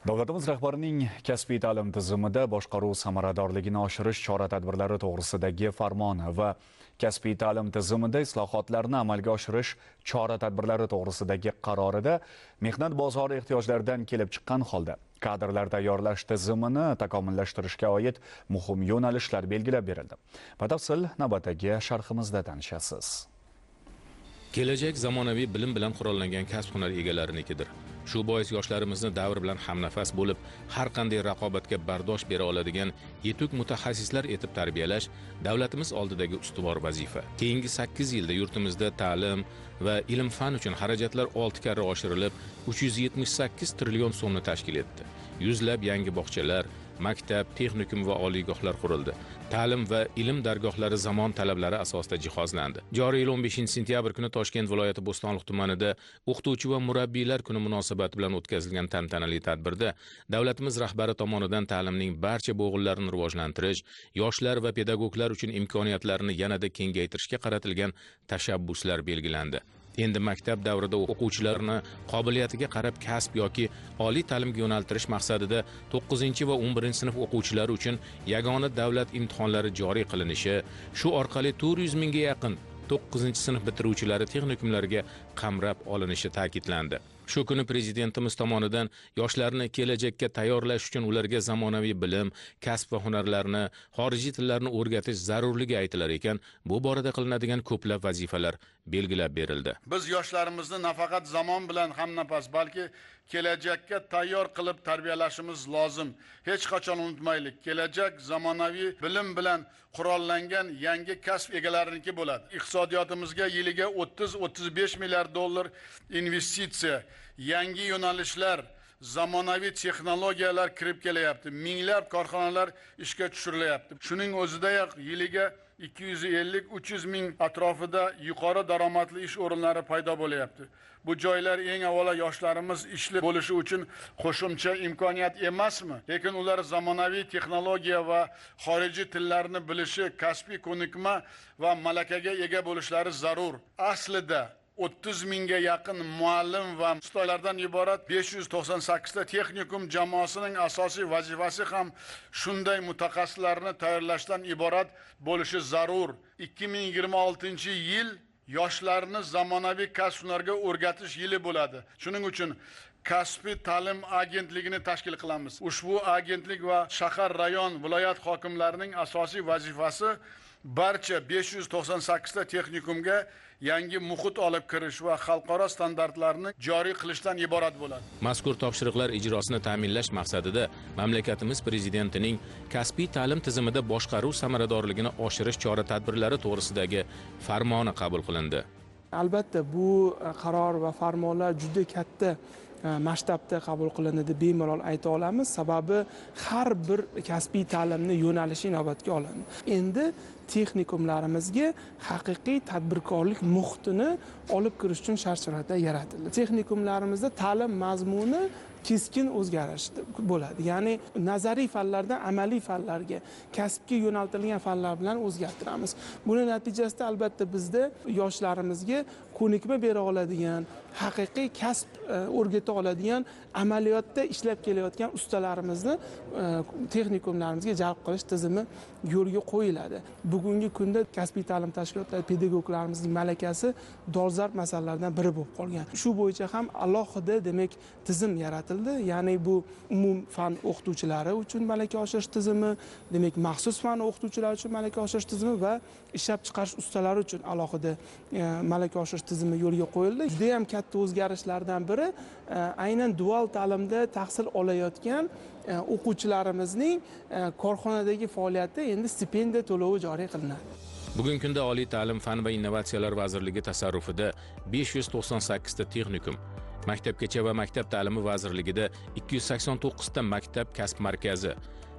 Davlatimiz rahbarining kasbiy ta'lim tizimida boshqaruv samaradorligini oshirish chora-tadbirlari to'g'risidagi farmoni va kasbiy ta'lim tizimida islohotlarni amalga oshirish chora-tadbirlari to'g'risidagi qarorida mehnat bozori ehtiyojlaridan kelib chiqqan holda kadrlar tayyorlash tizimini takomillashtirishga oid muhim yo'nalishlar belgilab berildi. Batafsil navbatdagi sharhimizda tanishasiz. Kelajak zamonaviy bilim bilan qurollangan kasb-hunar egalarininkidir. Shu bois yoshlarimizni davr bilan hamnafas bo'lib, har qanday raqobatga bardosh bera oladigan yetuk mutaxassislar etib tarbiyalash davlatimiz oldidagi ustuvor vazifa. Keyingi 8 yilda yurtimizda ta'lim va ilm-fan uchun xarajatlar 6 karra oshirilib, 378 trillion so'mni tashkil etdi. Yuzlab yangi bog'chalar, maktab, texnikum va oliygohlar qurildi. Ta'lim va ilm dargohlari zamon talablari asosida jihozlandi. Joriy yil 15-sentyabr kuni Toshkent viloyati Bo'stonliq tumanida o'qituvchi va murabbiylar kuni munosabati bilan o'tkazilgan tantanali tadbirda davlatimiz rahbari tomonidan ta'limning barcha bo'g'inlarini rivojlantirish, yoshlar va pedagoglar uchun imkoniyatlarni yanada kengaytirishga qaratilgan tashabbuslar belgilandi. Endi maktab davrida o'quvchilarni qobiliyatiga qarab kasb yoki oliy ta'limga yo'naltirish maqsadida 9 va 11 sinf o'quvchilari uchun yagona davlat imtihonlari joriy qilinishi, shu orqali 400 mingga yaqin 9-sinf bitiruvchilari texnikumlarga qamrab olinishi ta'kidlandi. Shu kuni prezidentimiz tomonidan yoshlarni kelajakka tayyorlash uchun ularga zamonaviy bilim, kasb va hunarlarni, xorijiy tillarni o'rgatish zarurligi aytilar ekan, bu borada qilinadigan ko'plab vazifalar belgilab berildi. Biz yoshlarimizni nafaqat zamon bilan hamnafas, balki kelajakka tayyor qilib tarbiyalashimiz lozim. Hech qachon unutmaylik, kelajak zamonaviy bilim bilan qurollangan yangi kasb egalariniki bo'ladi. Iqtisodiyotimizga yiliga 30-35 milliard dollar investitsiya, yangi yo'nalishlar, zamonaviy texnologiyalar kirib kelyapti. Minglab korxonalar ishga tushirilyapti. Shuning o'zidayoq yiliga 250-300 ming atrofida yuqori daromadli ish o'rinlari paydo bo'lyapti. Bu joylar eng avvalo yoshlarimiz ishli bo'lishi uchun qo'shimcha imkoniyat emasmi? Lekin ular zamonaviy texnologiya va xorijiy tillarni bilishi, kasbiy ko'nikma va malakaga ega bo'lishlari zarur. Aslida 30 mingga yaqin muallim va ustolardan iborat 598 ta texnikum jamoasining asosiy vazifasi ham shunday mutaxassislarni tayyorlashdan iborat bo'lishi zarur. 2026-yil yoshlarni zamonaviy kasb-hunarga o'rgatish yili bo'ladi. Shuning uchun kasbiy ta'lim agentligini tashkil qilamiz. Ushbu agentlik va shahar, rayon, viloyat hokimlarining asosiy vazifasi barcha 598 ta texnikumga yangi muhit olib kirish va xalqaro standartlarni joriy qilishdan iborat bo'ladi. Mazkur topshiriqlar ijrosini ta'minlash maqsadida mamlakatimiz prezidentining kasbiy ta'lim tizimida boshqaruv samaradorligini oshirish chora-tadbirlari to'g'risidagi farmoni qabul qilindi. Albatta bu qaror va farmonlar juda katta masshtabda qabul qilindi deb bemalol ayta olamiz. Sababi har bir kasbiy ta'limni yo'nalishi inobatga olindi. Endi texnikumlarimizga haqiqiy tadbirkorlik muhitini olib kirish uchun shart-sharoitlar yaratildi. Texnikumlarimizda ta'lim mazmuni keskin o'zgarish bo'ladi. Ya'ni nazariy fanlardan amaliy fanlarga, kasbga yo'naltirilgan fanlar bilan o'zgartiramiz. Buning natijasida albatta bizda yoshlarimizga ko'nikma bera oladigan, haqiqiy kasb o'rgata oladigan, amaliyotda ishlab kelayotgan ustalarimizni texnikumlarimizga jalb qilish tizimi yo'lga qo'yiladi. Bugungi kunda kasbiy ta'lim tashkilotlari pedagoglarimizning malakasi dolzarb masalalardan biri bo'lib qolgan. Shu bo'yicha ham alohida demak tizim yaratildi. Ya'ni bu umum fan o'qituvchilari uchun malaka oshirish tizimi, demak maxsus fan o'qituvchilari uchun malaka oshirish tizimi va ishlab chiqarish ustalari uchun alohida malaka oshirish tizimi yo'lga qo'yildi. Juda ham katta o'zgarishlardan biri aynan dual ta'limda tahsil olayotgan o'quvchilarimizning korxonadagi faoliyati endi stipendiya to'lovi joriy qilinadi. Bugungi kunda Oliy ta'lim, fan va innovatsiyalar vazirligi tasarrufida 598 ta texnikum, Maktabgacha va maktab ta'limi vazirligida 289 ta maktab kasb markazi,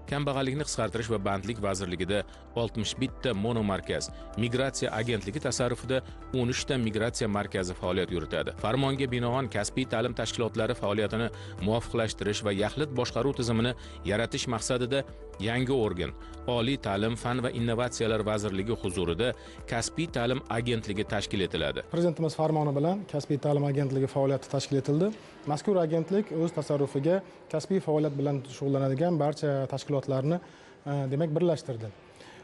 Kambag'allikni qisqartirish va bandlik vazirligida 61 ta monomarkaz, migratsiya agentligi tasarrufida 13 ta migratsiya markazi faoliyat yuritadi. Farmonga binoan kasbiy ta'lim tashkilotlari faoliyatini muvofiqlashtirish va yaxlit boshqaruv tizimini yaratish maqsadida yangi organ Oliy ta'lim, fan va innovatsiyalar vazirligi huzurida kasbiy ta'lim agentligi tashkil etiladi. Prezidentimiz farmoni bilan kasbiy ta'lim agentligi faoliyati tashkil etildi. Mazkur agentlik o'z tasarrufiga kasbiy faoliyat bilan shug'ullanadigan barcha tashkilotlarni demak birlashtirdi.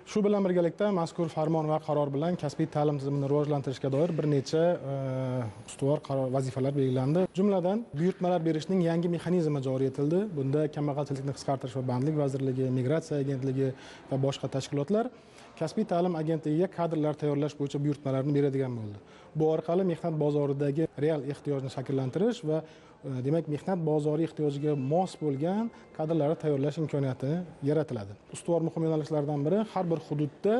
Shu bilan birgalikda mazkur farmon va qaror bilan kasbiy ta'lim tizimini rivojlantirishga doir bir necha ustuvor vazifalar belgilandi. Jumladan, buyurtmalar berishning yangi mexanizmi joriy etildi. Bunda kambag'alchilikni qisqartirish va bandlik vazirligi, migratsiya agentligi va boshqa tashkilotlar kasbiy ta'lim agentligiga kadrlar tayyorlash bo'yicha buyurtmalarni beradigan bo'ldi. Bu orqali mehnat bozoridagi real ehtiyojni shakllantirish va demak mehnat bozori ehtiyojiga mos bo'lgan kadrlarni tayyorlash imkoniyati yaratiladi. Ustuvor muhim yo'nalishlardan biri har bir hududda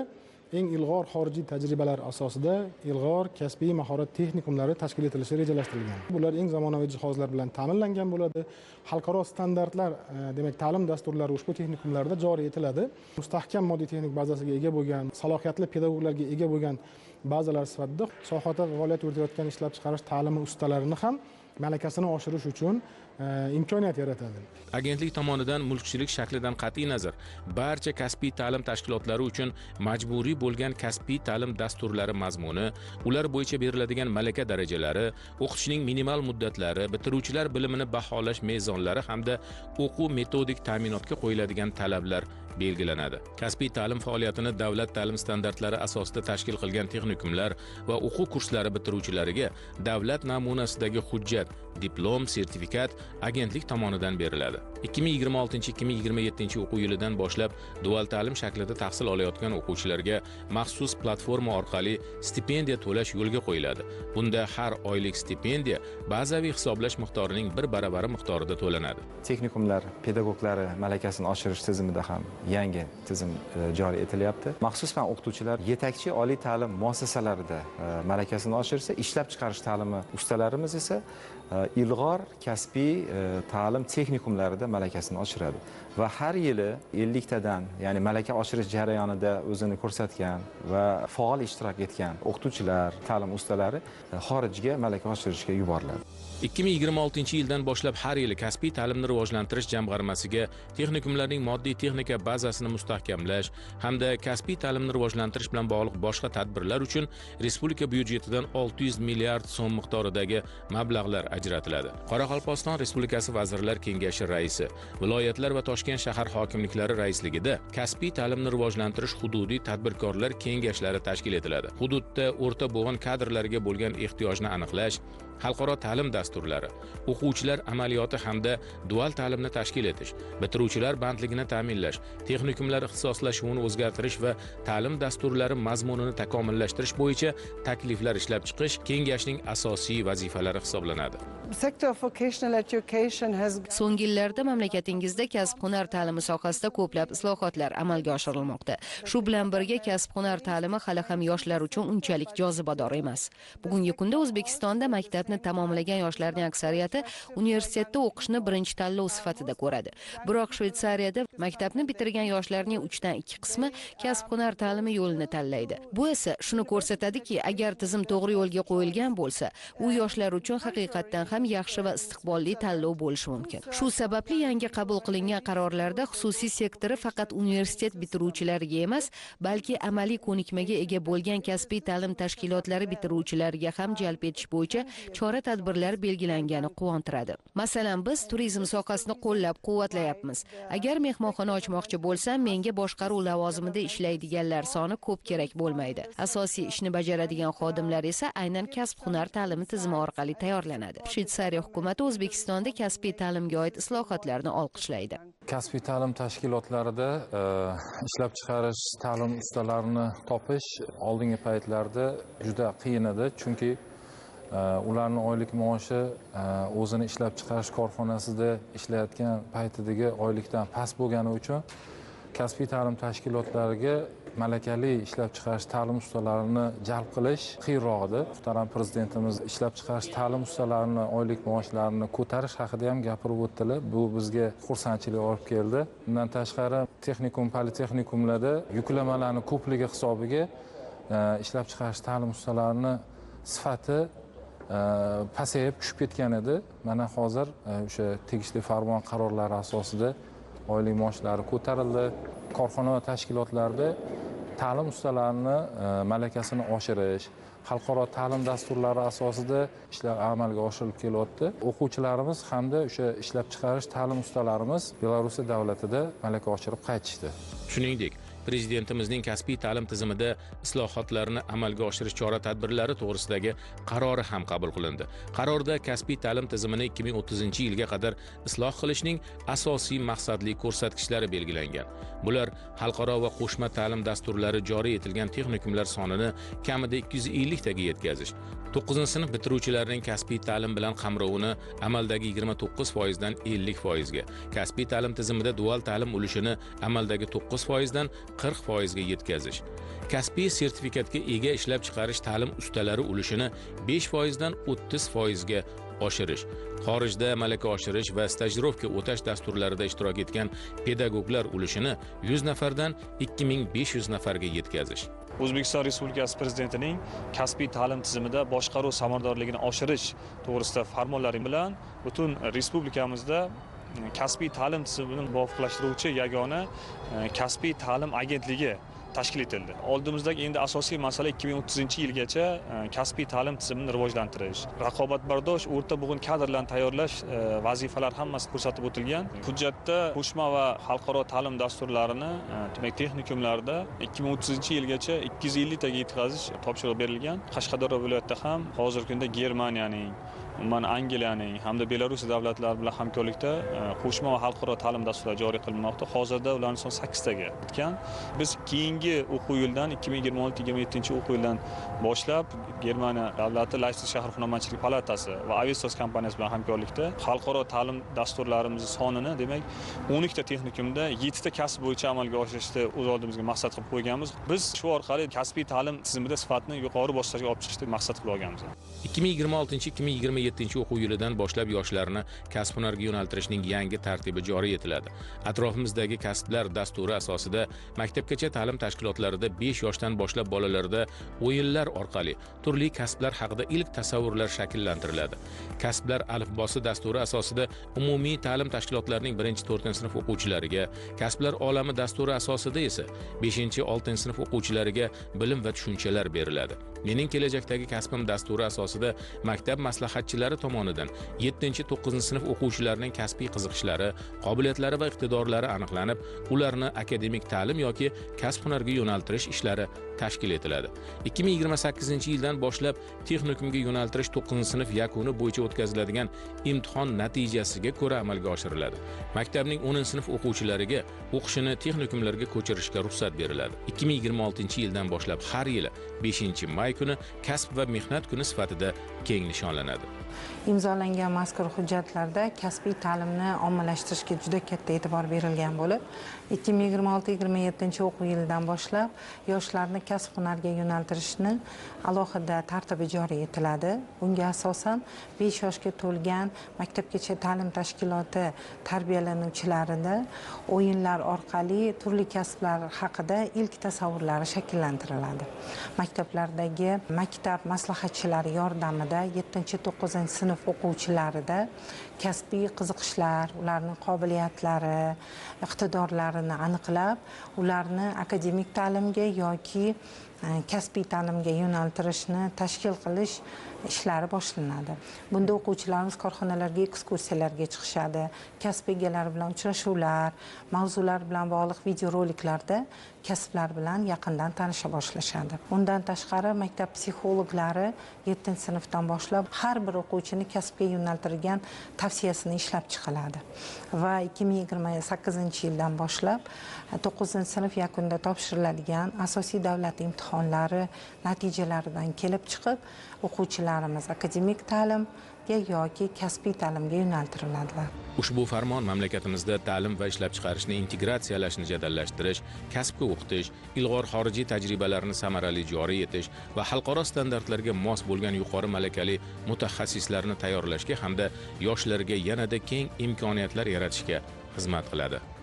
eng ilg'or xorijiy tajribalar asosida ilg'or kasbiy mahorat texnikumlari tashkil etilishi rejalashtirilgan. Bular eng zamonaviy jihozlar bilan ta'minlangan bo'ladi. Xalqaro standartlar, demak ta'lim dasturlari ushbu texnikumlarda joriy etiladi. Mustahkam moddiy texnik bazasiga ega bo'lgan, salohiyatli pedagoglarga ega bo'lgan bazalar sifatida sohada faoliyat yuritayotgan ishlab chiqarish ta'limi ustalarini ham malakasini oshirish uchun imkoniyat yaratadi. Agentlik tomonidan mulkchilik shaklidan qat'iy nazar barcha kasbiy ta'lim tashkilotlari uchun majburiy bo'lgan kasbiy ta'lim dasturlari mazmuni, ular bo'yicha beriladigan malaka darajalari, o'qitishning minimal muddatlari, bitiruvchilar bilimini baholash mezonlari hamda o'quv metodik ta'minotga qo'yiladigan talablar belgilanadi. Kasbiy ta'lim faoliyatini davlat ta'lim standartlari asosida tashkil qilgan texnikumlar va o'quv kurslari bitiruvchilariga davlat namunasidagi hujjat, diplom, sertifikat agentlik tomonidan beriladi. 2026-2027 o'quv yilidan boshlab dual ta'lim shaklida tahsil olayotgan o'quvchilarga maxsus platforma orqali stipendiya to'lash yo'lga qo'yiladi. Bunda har oylik stipendiya bazaviy hisoblash miqdorining 1 baravari miqdorida to'lanadi. Texnikumlar pedagoglari malakasini oshirish tizimida ham yangi tizim joriy etilyapti. Maxsusan o'qituvchilar yetakchi oliy ta'lim muassasalarida malakasini oshirsa, ishlab chiqarish ta'limi ustalarimiz esa ilg'or kasbiy ta'lim texnikumlarida malakasini oshiradi va har yili 50 tadan, ya'ni malaka oshirish jarayonida o'zini ko'rsatgan va faol ishtirok etgan o'qituvchilar, ta'lim ustalari xorijga malaka oshirishga yuboriladi. 2026 yildan boshlab har yili kasbiy ta'limni rivojlantirish jamg'armasiga texnikumlarning moddiy texnika bazasini mustahkamlash hamda kasbiy ta'limni rivojlantirish bilan bog'liq boshqa tadbirlar uchun respublika byudjetidan 600 milliard so'm miqdoridagi mablag'lar ajratiladi. Qoraqalpog'iston Respublikasi Vazirlar Kengashi raisi, viloyatlar va Toshkent shahar hokimliklari raisligida kasbiy ta'limni rivojlantirish hududiy tadbirkorlar kengashlari tashkil etiladi. Hududda o'rta bo'g'in kadrlarga bo'lgan ehtiyojni aniqlash, xalqaro ta'lim dasturlari, o'quvchilar amaliyoti hamda dual ta'limni tashkil etish, bitiruvchilar bandligini ta'minlash, texnikumlar ixtisoslashuvini o'zgartirish va ta'lim dasturlari mazmunini takomillashtirish bo'yicha takliflar ishlab chiqish kengashning asosiy vazifalari hisoblanadi. So'nggi yillarda mamlakatingizda kasb-hunar ta'limi sohasida ko'plab islohotlar amalga oshirilmoqda. Shu bilan birga kasb-hunar ta'limi hali ham yoshlar uchun unchalik jozibador emas. Bugungi kunda O'zbekistonda maktabni tamomlagan yoshlarning aksariyati universitetda o'qishni birinchi tanlov sifatida ko'radi. Biroq Shveysariyada maktabni bitirgan yoshlarning 3 dan 2 qismi kasb-hunar ta'limi yo'lini tanlaydi. Bu esa shuni ko'rsatadiki, agar tizim to'g'ri yo'lga qo'yilgan bo'lsa, u yoshlar uchun haqiqatdan ham yaxshi va istiqbolli tanlov bo'lishi mumkin. Shu sababli yangi qabul qilingan qarorlarda xususiy sektori faqat universitet bitiruvchilariga emas, balki amaliy ko'nikmaga ega bo'lgan kasbiy ta'lim tashkilotlari bitiruvchilariga ham jalb etish bo'yicha chora-tadbirlar belgilangani quvontiradi. Masalan, biz turizm sohasini qo'llab-quvvatlayapmiz. Agar mehmonxona ochmoqchi bo'lsam, menga boshqaruv lavozimida ishlaydiganlar soni ko'p kerak bo'lmaydi. Asosiy ishni bajaradigan xodimlar esa aynan kasb-hunar ta'limi tizimi orqali tayyorlanadi. Shveysariya hukumati O'zbekistonda kasbiy ta'limga oid islohotlarni olqishlaydi. Kasbiy ta'lim tashkilotlarida ishlab chiqarish ta'lim ustalarini topish oldingi paytlarda juda qiyin edi, chunki ularning oylik maoshi o'zini ishlab chiqarish korxonasida ishlayotgan paytidagi oylikdan past bo'lgani uchun kasbiy ta'lim tashkilotlariga malakali ishlab chiqarish ta'lim ustalarini jalb qilish qiyinroq edi. Muhtaram prezidentimiz ishlab chiqarish ta'lim ustalarini oylik maoshlarini ko'tarish haqida ham gapirib o'tdilar. Bu bizga xursandchilik olib keldi. Bundan tashqari texnikum, politexnikumlarda yuklamalarning ko'pligi hisobiga ishlab chiqarish ta'lim ustalarini sifati pasayib tushib ketgan edi. Mana hozir o'sha tegishli farmon qarorlari asosida oylik maoshlari ko'tarildi. Korxona va tashkilotlarda ta'lim ustalarini malakasini oshirish, xalqaro ta'lim dasturlari asosida ishlar amalga oshirilib kelyapti. O'quvchilarimiz hamda o'sha ishlab chiqarish ta'lim ustalarimiz Belarus davlatida malaka oshirib qaytishdi. Shuningdek, Prezidentimizning kasbiy ta'lim tizimida islohotlarni amalga oshirish chora-tadbirlari to'g'risidagi qarori ham qabul qilindi. Qarorda kasbiy ta'lim tizimini 2030-yilga qadar isloh qilishning asosiy maqsadli ko'rsatkichlari belgilangan. Bular xalqaro va qo'shma ta'lim dasturlari joriy etilgan texnikumlar sonini kamida 250 taga yetkazish, 9-sinf bitiruvchilarining kasbiy ta'lim bilan qamrovini amaldagi 29% dan 50%, kasbiy ta'lim tizimida dual ta'lim ulushini amaldagi 9% dan 40% ga yetkazish, kasbiy sertifikatga ega ishlab chiqarish ta'lim ustalari ulushini 5% dan 30% ga oshirish, xorijda malaka oshirish va stajirovka o'tash dasturlarida ishtirok etgan pedagoglar ulushini 100 nafardan 2500 nafarga yetkazish. O'zbekiston Respublikasi Prezidentining kasbiy ta'lim tizimida boshqaruv samaradorligini oshirish to'g'risida farmonlari bilan butun respublikamizda kasbiy ta'lim tizimini muvofiqlashtiruvchi yagona kasbiy ta'lim agentligi tashkil etildi. Oldimizdagi endi asosiy masala 2030-yilgacha kasbiy ta'lim tizimini rivojlantirish, raqobatbardosh o'rta bugun kadrlarni tayyorlash vazifalar hammasi ko'rsatib o'tilgan. Hujjatda qo'shma va xalqaro ta'lim dasturlarini demak texnikumlarda 2030-yilgacha 250 taga yetkazish topshiriq berilgan. Qashqadaryo viloyatida ham hozirgi kunda Germaniyaning, Angliyaning hamda Belarus davlatlari bilan hamkorlikda qo'shma va xalqaro ta'lim dasturlari joriy qilinmoqda. Hozirda ularning soni 8 taga yetgan. Biz keyingi o'quv yilidan 2026-27 o'quv yilidan boshlab Germaniya davlati Leipzig shahar hunarmandchilik palatasi va Avisos kompaniyasi bilan hamkorlikda xalqaro ta'lim dasturlarimizni sonini demak 12 ta texnikumda 7 ta kasb bo'yicha amalga oshirishni o'z oldimizga maqsad qilib qo'yganmiz. Biz shu orqali kasbiy ta'lim tizimida sifatni yuqori bosqichga olib chiqishni maqsad qilib olganmiz. 2026-2027 o'quv yilidan boshlab yoshlarni kasb-hunarga yo'naltirishning yangi tartibi joriy etiladi. Atrofimizdagi kasblar dasturi asosida maktabgacha ta'lim tashkilotlarida 5 yoshdan boshlab bolalarda o'yinlar orqali turli kasblar haqida ilk tasavvurlar shakllantiriladi. Kasblar alifbosi dasturi asosida umumiy ta'lim tashkilotlarining 1-4 sinf o'quvchilariga, kasblar olami dasturi asosida esa 5-6 sinf o'quvchilariga bilim va tushunchalar beriladi. Mening kelajakdagi kasbim dasturi asosida maktab maslahatchilari tomonidan 7-9 sinf o'quvchilarining kasbiy qiziqishlari, qobiliyatlari va iqtidorlari aniqlanib, ularni akademik ta'lim yoki kasb-hunarga yo'naltirish ishlari tashkil etiladi. 2028-yildan boshlab texnikumga yo'naltirish 9-sinf yakuni bo'yicha o'tkaziladigan imtihon natijasiga ko'ra amalga oshiriladi. Maktabning 10-sinf o'quvchilariga o'qishini texnikumlarga ko'chirishga ruxsat beriladi. 2026-yildan boshlab har yili 5-may kuni kasb va mehnat kuni sifatida keng nishonlanadi. Imzolangan mazkur hujjatlarda kasbiy ta'limni ommalashtirishga juda katta e'tibor berilgan bo'lib, 2026-27 o'quv yilidan boshlab yoshlarni kasb-hunarga yo'naltirishni alohida tartibi joriy etiladi. Bunga asosan 5 yoshga to'lgan maktabgacha ta'lim tashkiloti tarbiyalanuvchilarida o'yinlar orqali turli kasblar haqida ilk tasavvurlari shakllantiriladi. Maktablardagi maktab maslahatchilari yordamida 7-9 sinf o'quvchilarida kasbiy qiziqishlar, ularning qobiliyatlari, iqtidorlarini aniqlab, ularni akademik ta'limga yoki kasbiy ta'limga yo'naltirishni tashkil qilish ishlari boshlanadi. Bunda o'quvchilarimiz korxonalarga ekskursiyalarga chiqishadi, kasb egalari bilan uchrashuvlar, mavzular bilan bog'liq videoroliklarda kasblar bilan yaqindan tanisha boshlashadi. Undan tashqari maktab psixologlari 7-sinfdan boshlab har bir o'quvchini kasbga yo'naltirgan tavsiyasini ishlab chiqiladi. Va 2028-yildan boshlab 9-sinf yakunida topshiriladigan asosiy davlat imtihoni imtihonlari natijalaridan kelib chiqib, o'quvchilarimiz akademik ta'lim yoki kasbiy ta'limga yo'naltiriladilar. Ushbu farmon mamlakatimizda ta'lim va ishlab chiqarishni integratsiyalashni jadallashtirish, kasbga o'qitish, ilg'or xorijiy tajribalarni samarali joriy etish va xalqaro standartlarga mos bo'lgan yuqori malakali mutaxassislarni tayyorlashga hamda yoshlarga yanada keng imkoniyatlar yaratishga xizmat qiladi.